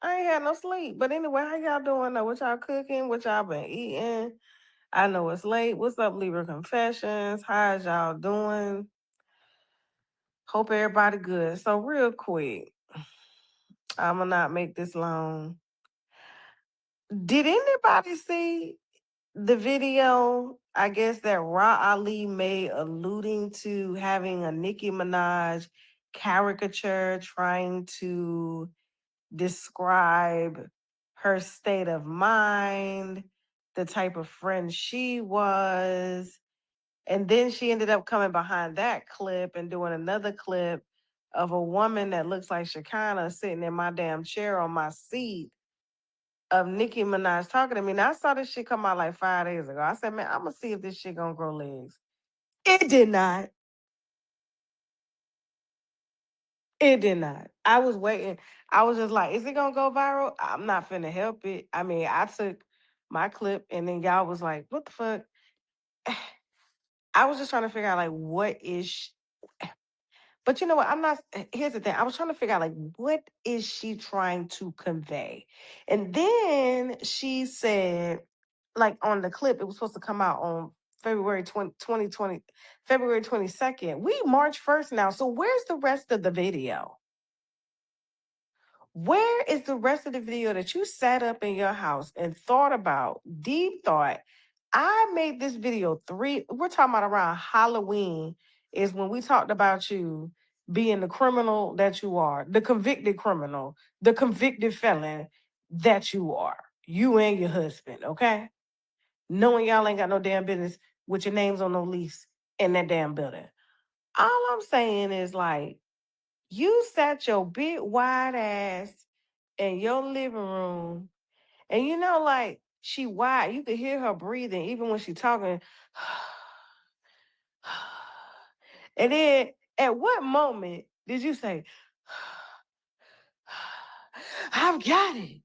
I ain't had no sleep. But anyway, how y'all doing though? What y'all cooking? What y'all been eating? I know it's late. What's up, Libra Confessions? How's y'all doing? Hope everybody good. So real quick, I'ma not make this long. Did anybody see the video, I guess, that Rah Ali made alluding to having a Nicki Minaj caricature trying to describe her state of mind, the type of friend she was? And then she ended up coming behind that clip and doing another clip of a woman that looks like Shekinah sitting in my damn chair on my seat of Nicki Minaj talking to me. Now I saw this shit come out like 5 days ago. I said, man, I'm gonna see if this shit gonna grow legs. It did not. It did not. I was waiting. I was just like, is it gonna go viral? I'm not finna help it. I mean, I took my clip and then y'all was like, what the fuck? I was just trying to figure out like what is but you know what? I'm not. Here's the thing. I was trying to figure out like what is she trying to convey, and then she said, like on the clip, it was supposed to come out on February 2020, February 22nd. We March 1st now. So where's the rest of the video? Where is the rest of the video that you sat up in your house and thought about, deep thought? I made this video we're talking about around Halloween is when we talked about you being the criminal that you are, the convicted criminal, the convicted felon that you are, you and your husband, okay? Knowing y'all ain't got no damn business with your names on no lease in that damn building. All I'm saying is like, you sat your big wide ass in your living room, and you know, like she wide, you could hear her breathing even when she talking. And then at what moment did you say, I've got it.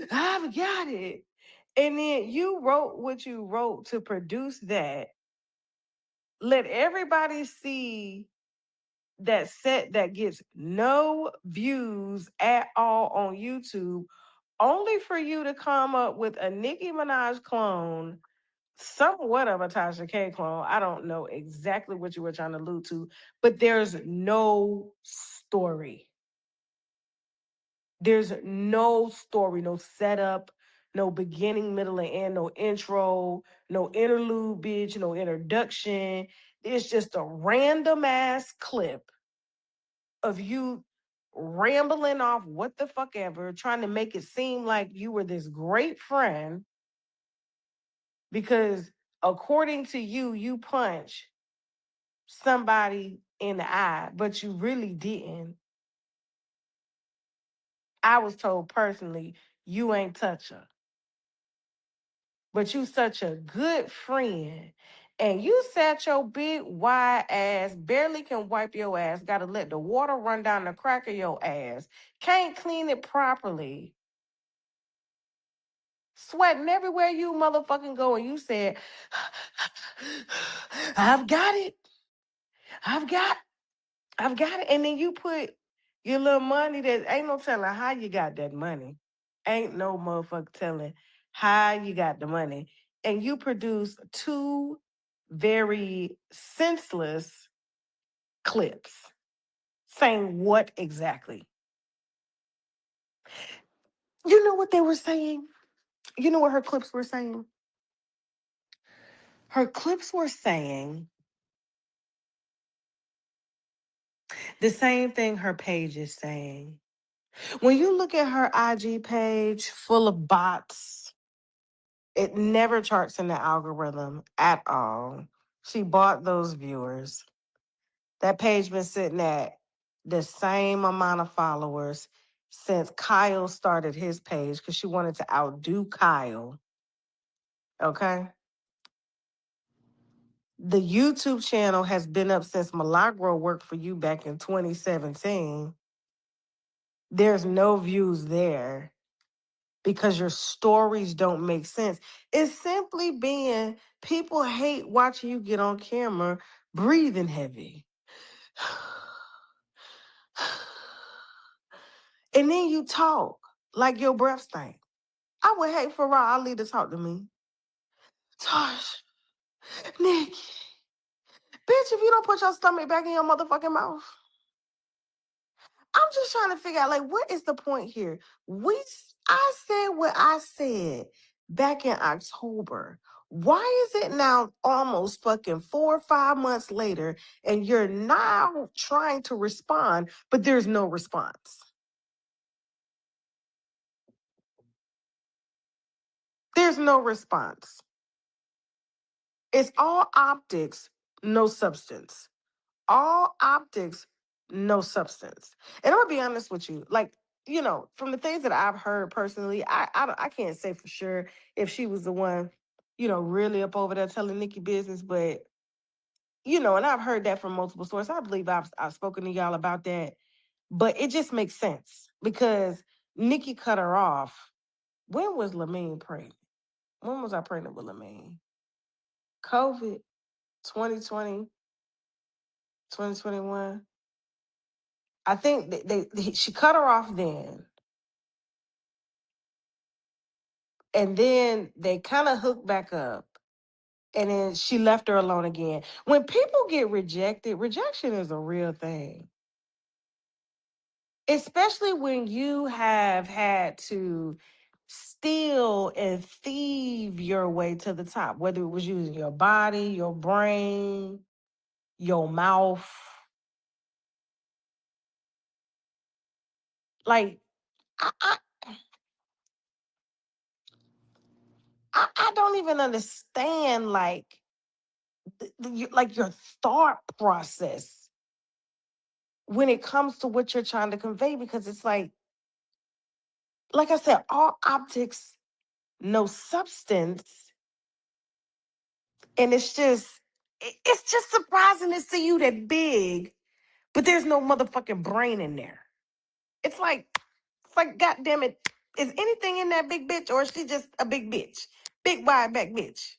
I've got it. And then you wrote what you wrote to produce that. Let everybody see that set that gets no views at all on YouTube, only for you to come up with a Nicki Minaj clone, somewhat of a Tasha K clone. I don't know exactly what you were trying to allude to, but there's no story. There's no story, no setup, no beginning, middle, and end, no intro, no interlude, bitch, no introduction. It's just a random ass clip of you rambling off what the fuck ever, trying to make it seem like you were this great friend because according to you, you punch somebody in the eye, but you really didn't. I was told personally, you ain't touch her. But you such a good friend. And you sat your big wide ass, barely can wipe your ass, gotta let the water run down the crack of your ass, can't clean it properly, sweating everywhere you motherfucking go, and you said, I've got it. I've got it. And then you put your little money that ain't no telling how you got that money. Ain't no motherfucker telling how you got the money. And you produce two very senseless clips saying what exactly? You know what they were saying? You know what her clips were saying? Her clips were saying the same thing her page is saying. When you look at her IG page full of bots, it never charts in the algorithm at all. She bought those viewers. That page been sitting at the same amount of followers since Kyle started his page because she wanted to outdo Kyle. Okay? The YouTube channel has been up since Milagro worked for you back in 2017. There's no views there because your stories don't make sense. It's simply being people hate watching you get on camera breathing heavy. And then you talk. like your breath stink. I would hate for Rah Ali to talk to me. Tosh, Nicki, bitch, if you don't put your stomach back in your motherfucking mouth. I'm just trying to figure out, like, what is the point here? I said what I said back in October. Why is it now almost fucking 4 or 5 months later and you're now trying to respond, but there's no response? There's no response. It's all optics, no substance. All optics, no substance. And I'm gonna be honest with you, like, from the things that I've heard personally, I can't say for sure if she was the one, really up over there telling Nicki business, but and I've heard that from multiple sources. I believe I've spoken to y'all about that, but it just makes sense because Nicki cut her off. When was Lamine pregnant? When was I pregnant with Lamine? COVID, 2020, 2021. I think she cut her off then, and then they kind of hooked back up, and then she left her alone again. When people get rejected, rejection is a real thing, especially when you have had to steal and thieve your way to the top, whether it was using your body, your brain, your mouth. Like, I, I, I don't even understand, like, like your thought process when it comes to what you're trying to convey, because it's like I said, all optics, no substance. And it's just surprising to see you that big, but there's no motherfucking brain in there. It's like, goddamn it, is anything in that big bitch, or is she just a big bitch? Big wide back bitch.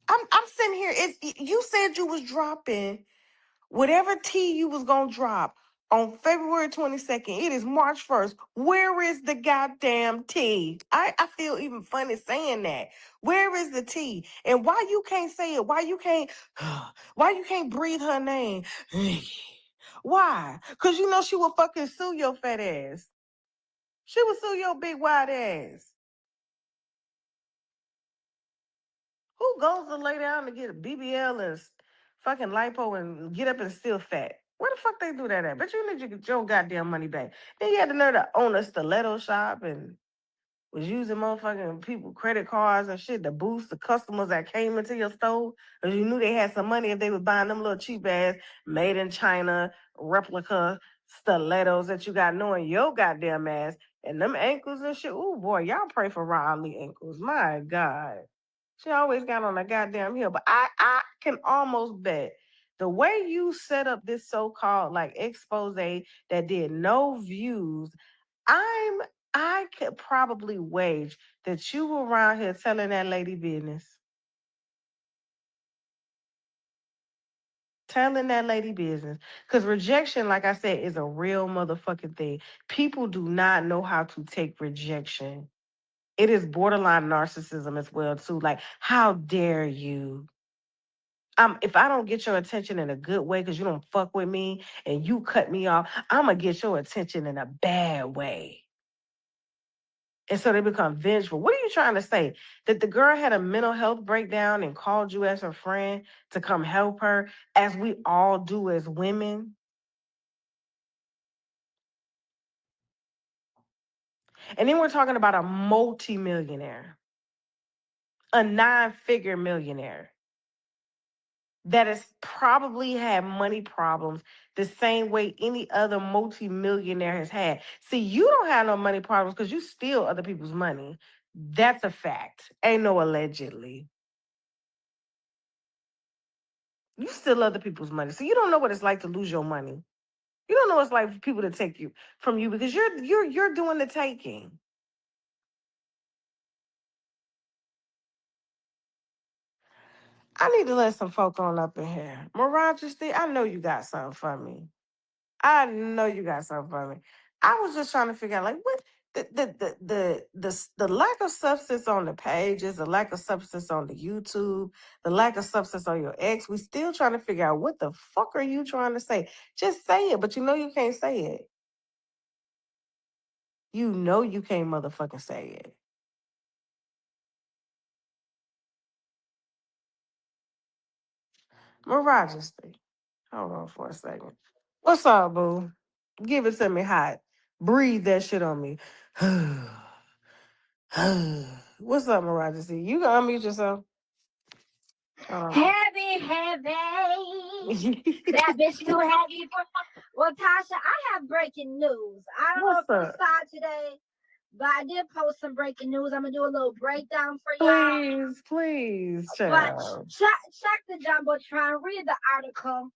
I'm sitting here. You said you was dropping whatever tea you was gonna drop on February 22nd. It is March 1st. Where is the goddamn tea? I feel even funny saying that. Where is the tea? And why you can't say it? Why you can't breathe her name? Why? Because you know she will fucking sue your fat ass. She will sue your big wide ass. Who goes to lay down to get a BBL and fucking lipo and get up and still fat? Where the fuck they do that at? But you need to get your goddamn money back. Then you had the nerve to own a stiletto shop and was using motherfucking people credit cards and shit to boost the customers that came into your store because you knew they had some money if they was buying them little cheap ass made in China replica stilettos that you got knowing your goddamn ass and them ankles and shit. Ooh boy, y'all pray for Rah Ali ankles. My God. She always got on a goddamn hill. But I can almost bet the way you set up this so-called like expose that did no views, I could probably wage that you were around here telling that lady business. Telling that lady business. Because rejection, like I said, is a real motherfucking thing. People do not know how to take rejection. It is borderline narcissism as well, too. Like, how dare you? If I don't get your attention in a good way because you don't fuck with me and you cut me off, I'm going to get your attention in a bad way. And so they become vengeful. What are you trying to say? That the girl had a mental health breakdown and called you as her friend to come help her, as we all do as women? And then we're talking about a multimillionaire, a 9-figure millionaire that has probably had money problems the same way any other multimillionaire has had. See, you don't have no money problems because you steal other people's money. That's a fact. Ain't no allegedly. You steal other people's money. So you don't know what it's like to lose your money. You don't know what it's like for people to take you from you because you're doing the taking. I need to let some folk on up in here. Mirage, I know you got something for me. I know you got something for me. I was just trying to figure out, like, what the lack of substance on the pages, the lack of substance on the YouTube, the lack of substance on your ex. We still trying to figure out what the fuck are you trying to say? Just say it, but you know you can't say it. You know you can't motherfucking say it. Majesty. Hold on for a second. What's up, boo? Give it to me hot. Breathe that shit on me. What's up, Majesty? You gonna unmute yourself? Heavy. That bitch too heavy for. Well, Tasha, I have breaking news. I don't know if you saw it today, but I did post some breaking news. I'm gonna do a little breakdown for y'all. Please, But child. check the jumbotron. Read the article.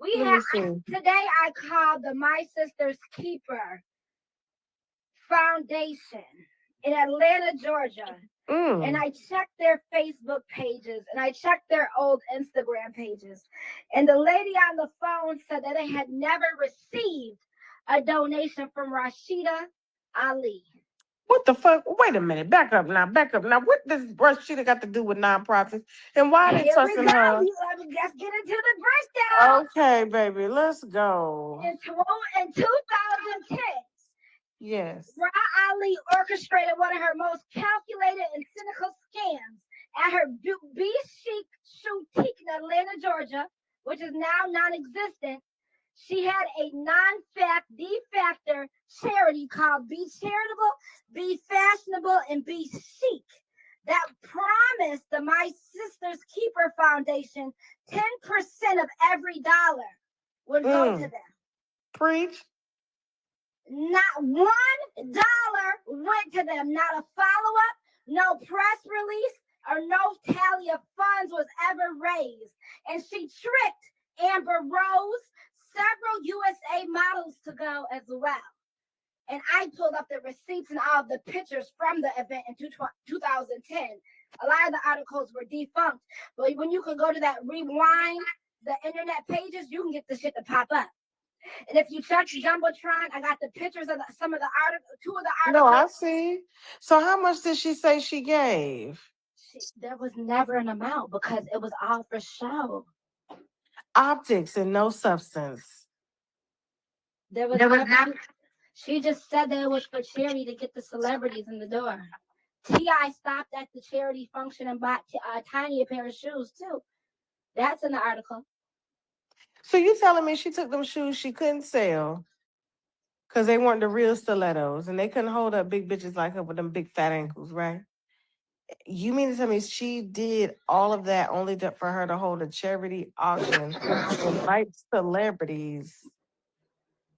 Today. I called the My Sister's Keeper Foundation in Atlanta, Georgia. And I checked their Facebook pages and I checked their old Instagram pages. And the lady on the phone said that they had never received a donation from Rah Ali. What the fuck? Wait a minute. Back up now. What does Rashida got to do with nonprofits? And why are they trusting her? Let's get into the breakdown. Okay, baby. Let's go. In 2010, yes, Rah Ali orchestrated one of her most calculated and cynical scams at her B Chic boutique in Atlanta, Georgia, which is now non-existent. She had a de-factor charity called Be Charitable, Be Fashionable, and Be Chic that promised the My Sister's Keeper Foundation 10% of every dollar would go to them. Preach. Not $1 went to them. Not a follow-up, no press release, or no tally of funds was ever raised. And she tricked Amber Rose, several USA models to go as well. And I pulled up the receipts and all of the pictures from the event in 2010. A lot of the articles were defunct. But when you can go to that rewind, the internet pages, you can get the shit to pop up. And if you check Jumbotron, I got the pictures of some of the articles, 2 of the articles. No, I see. So how much did she say she gave? There was never an amount because it was all for show. Optics and no substance. There was never. She just said that it was for charity to get the celebrities in the door. T.I. stopped at the charity function and bought Tiny a pair of shoes too. That's in the article. So you telling me she took them shoes she couldn't sell because they weren't the real stilettos and they couldn't hold up big bitches like her with them big fat ankles, right? You mean to tell me she did all of that only for her to hold a charity auction and invite celebrities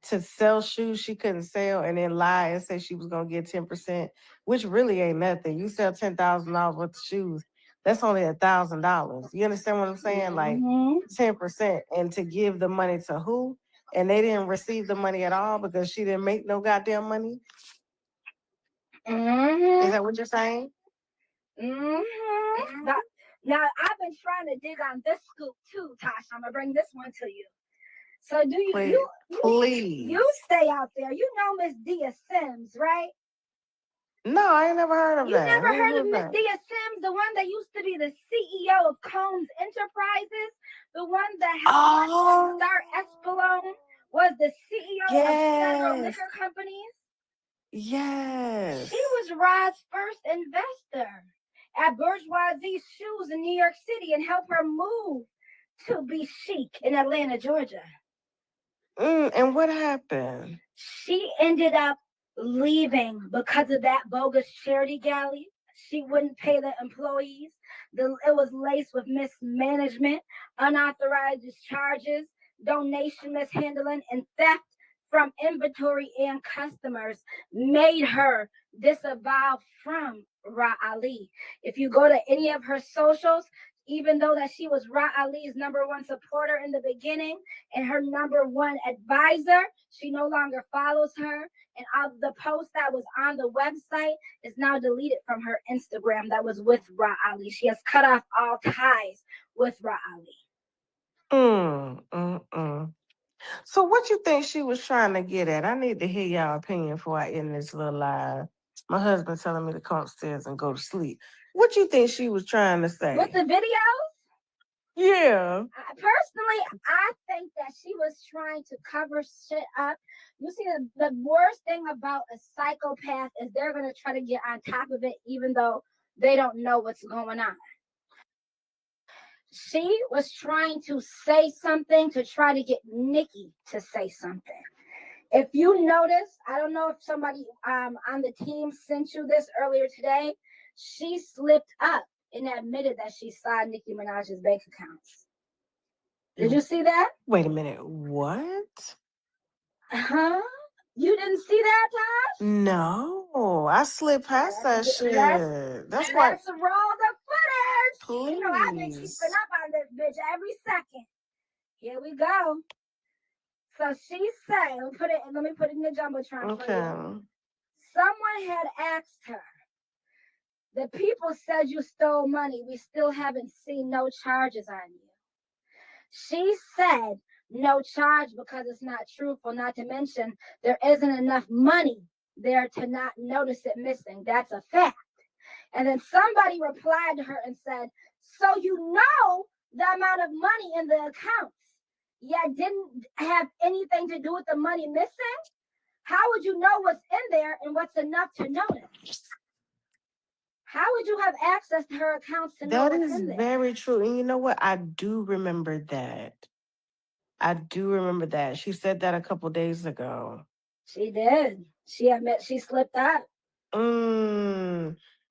to sell shoes she couldn't sell and then lie and say she was going to get 10%, which really ain't nothing. You sell $10,000 worth of shoes, that's only $1,000. You understand what I'm saying? Like 10%. And to give the money to who? And they didn't receive the money at all because she didn't make no goddamn money? Is that what you're saying? Now, I've been trying to dig on this scoop too, Tasha. I'm going to bring this one to you. So do you please you stay out there. You know Miss Dia Sims, right? No, I ain't never heard of that. You never heard of Miss Dia Sims, the one that used to be the CEO of Combs Enterprises, the one that helped start Espolone, was the CEO of several liquor companies. Yes. She was Rah's first investor at Bourgeoisie Shoes in New York City and helped her move to Be Chic in Atlanta, Georgia. And what happened? She ended up leaving because of that bogus charity galley. She wouldn't pay the employees. It was laced with mismanagement, unauthorized discharges, donation mishandling, and theft from inventory and customers made her disavow from Rah Ali. If you go to any of her socials, even though that she was Rah Ali's #1 supporter in the beginning and her #1 advisor, she no longer follows her. And of the post that was on the website is now deleted from her Instagram that was with Rah Ali. She has cut off all ties with Rah Ali. So what you think she was trying to get at? I need to hear y'all opinion before I end this little live. My husband telling me to come upstairs and go to sleep. What you think she was trying to say? With the videos? Yeah. Personally, I think that she was trying to cover shit up. You see, the worst thing about a psychopath is they're going to try to get on top of it even though they don't know what's going on. She was trying to say something to try to get Nicki to say something. If you notice, I don't know if somebody on the team sent you this earlier today. She slipped up and admitted that she saw Nicki Minaj's bank accounts. Did you see that? Wait a minute. What? Huh? You didn't see that, Tosh? No, I slipped past that shit. That's why. Let's roll the footage. Please. You know, I've been keeping up on this bitch every second. Here we go. So she said, let me put it in the jumbotron for you. Someone had asked her, the people said you stole money. We still haven't seen no charges on you. She said no charge because it's not truthful, not to mention there isn't enough money there to not notice it missing. That's a fact. And then somebody replied to her and said, so you know the amount of money in the accounts, yet didn't have anything to do with the money missing? How would you know what's in there and what's enough to notice? How would you have access to her accounts to know what's in there? That is very true. And you know what? I do remember that. She said that a couple days ago. She did. She admit she slipped up.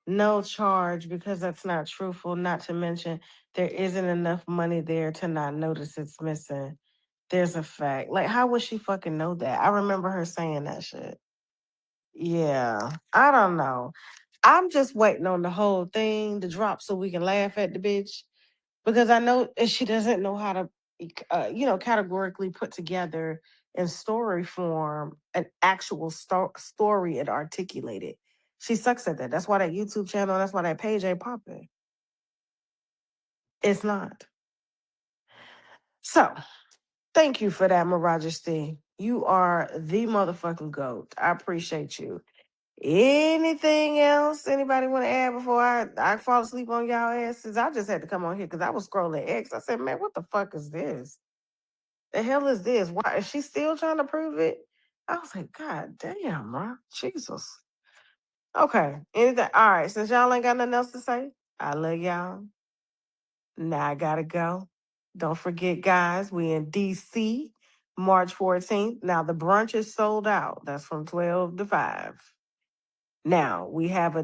No charge because that's not truthful. Not to mention there isn't enough money there to not notice it's missing. There's a fact. Like, how would she fucking know that? I remember her saying that shit. Yeah. I don't know. I'm just waiting on the whole thing to drop so we can laugh at the bitch. Because I know she doesn't know how to, categorically put together in story form an actual story and articulate it. She sucks at that. That's why that YouTube channel, that's why that page ain't popping. It's not. So, thank you for that, Majesty. You are the motherfucking GOAT. I appreciate you. Anything else anybody want to add before I fall asleep on y'all asses? I just had to come on here because I was scrolling X. I said, man, what the fuck is this? The hell is this? Why is she still trying to prove it? I was like, God damn, bro. Jesus. Okay. Anything? All right. Since y'all ain't got nothing else to say, I love y'all. Now I gotta go. Don't forget, guys, we in DC, March 14th. Now the brunch is sold out. That's from 12 to 5. Now we have a